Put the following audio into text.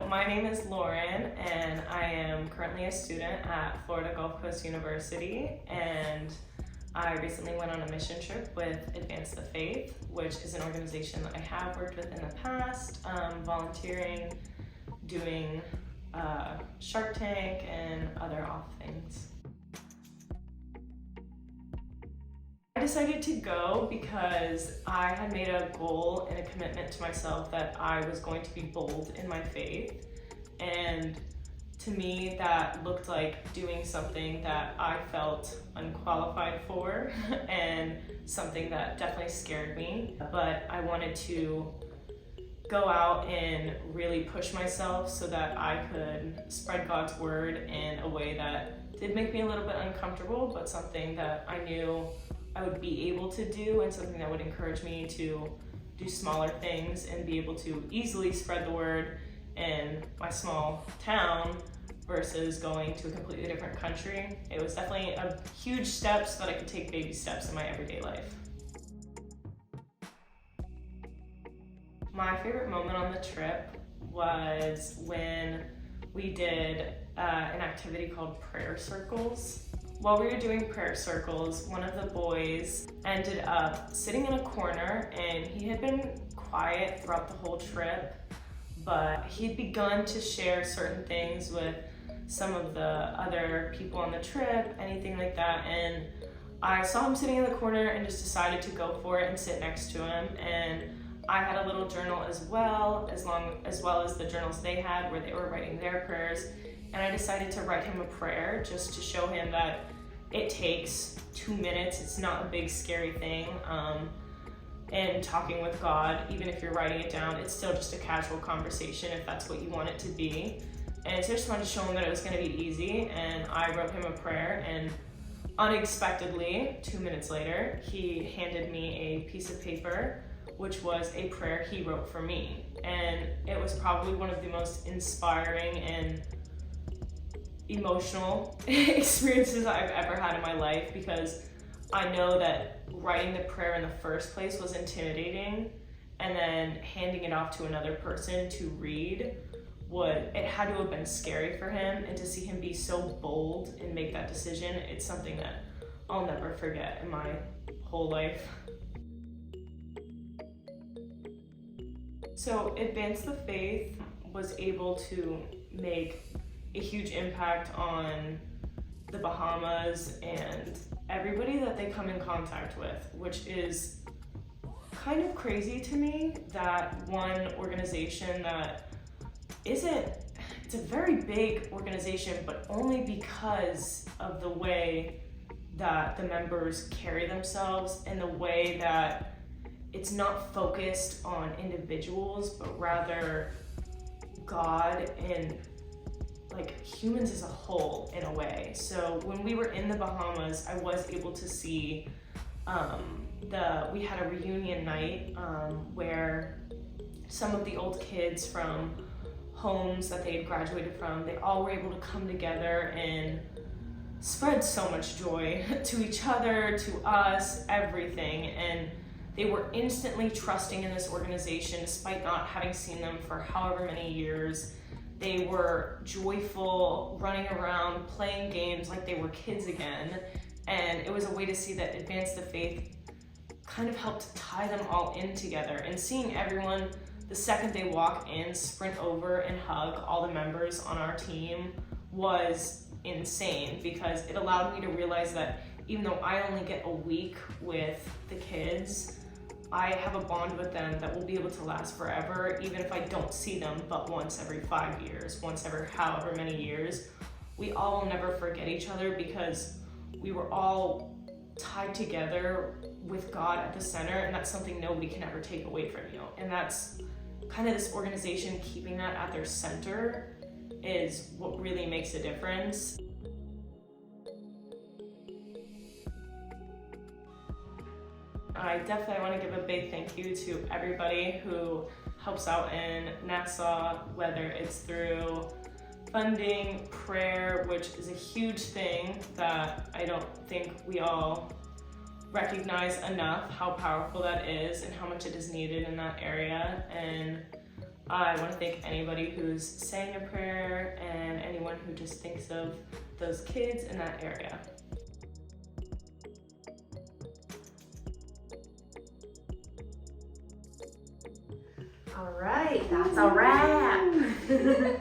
My name is Lauren, and I am currently a student at Florida Gulf Coast University, and I recently went on a mission trip with Advance the Faith, which is an organization that I have worked with in the past, volunteering, doing Shark Tank, and other off things. I decided to go because I had made a goal and a commitment to myself that I was going to be bold in my faith, and to me that looked like doing something that I felt unqualified for and something that definitely scared me, but I wanted to go out and really push myself so that I could spread God's word in a way that did make me a little bit uncomfortable, but something that I knew I would be able to do, and something that would encourage me to do smaller things and be able to easily spread the word in my small town versus going to a completely different country. It was definitely a huge step so that I could take baby steps in my everyday life. My favorite moment on the trip was when we did an activity called prayer circles. While we were doing prayer circles, one of the boys ended up sitting in a corner, and he had been quiet throughout the whole trip, but he'd begun to share certain things with some of the other people on the trip, anything like that, and I saw him sitting in the corner and just decided to go for it and sit next to him. And I had a little journal as well as the journals they had where they were writing their prayers, and I decided to write him a prayer just to show him that it takes 2 minutes. It's not a big scary thing. And talking with God, even if you're writing it down, it's still just a casual conversation if that's what you want it to be. And so I just wanted to show him that it was going to be easy, and I wrote him a prayer, and unexpectedly, 2 minutes later, he handed me a piece of paper which was a prayer he wrote for me. And it was probably one of the most inspiring and emotional experiences I've ever had in my life, because I know that writing the prayer in the first place was intimidating, and then handing it off to another person to read, it had to have been scary for him, and to see him be so bold and make that decision, it's something that I'll never forget in my whole life. So Advance the Faith was able to make a huge impact on the Bahamas and everybody that they come in contact with, which is kind of crazy to me that one organization that it's a very big organization, but only because of the way that the members carry themselves and the way that it's not focused on individuals, but rather God and like humans as a whole in a way. So when we were in the Bahamas, I was able to see we had a reunion night where some of the old kids from homes that they had graduated from, they all were able to come together and spread so much joy to each other, to us, everything. And they were instantly trusting in this organization despite not having seen them for however many years. They were joyful, running around, playing games like they were kids again. And it was a way to see that Advance the Faith kind of helped tie them all in together. And seeing everyone, the second they walk in, sprint over and hug all the members on our team was insane, because it allowed me to realize that even though I only get a week with the kids, I have a bond with them that will be able to last forever, even if I don't see them but once every 5 years, once every however many years. We all will never forget each other, because we were all tied together with God at the center, and that's something nobody can ever take away from you. And that's kind of this organization keeping that at their center is what really makes a difference. I definitely want to give a big thank you to everybody who helps out in Nassau, whether it's through funding, prayer, which is a huge thing that I don't think we all recognize enough how powerful that is and how much it is needed in that area. And I want to thank anybody who's saying a prayer and anyone who just thinks of those kids in that area. All right, that's a wrap.